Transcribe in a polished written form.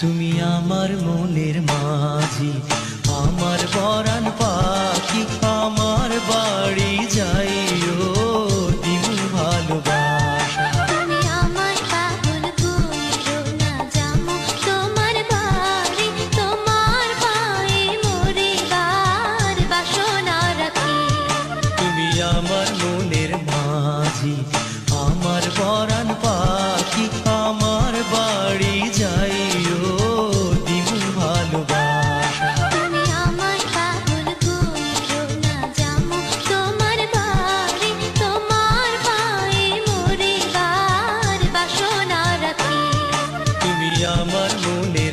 তুমি আমার মনের মাঝি, আমার পরাণ পাখি, আমার বাড়ি যাইও দিমু ভালোবাসা। তুমি আমায় পাগল কইরো না, যামু তোমার বাড়ি, তোমার পায়ে মরিবার বাসনা রাখি। তুমি আমার মনের মাঝি, আমার পরাণ পাখি, আমার বাড়ি যাইও দিমু ভালোবাসা। তুমি আমায় পাগল কইরো না, যামু তোমার বাড়ি, তোমার পায়ে মরিবার বাসনা রাখি। তুমি আমার মনে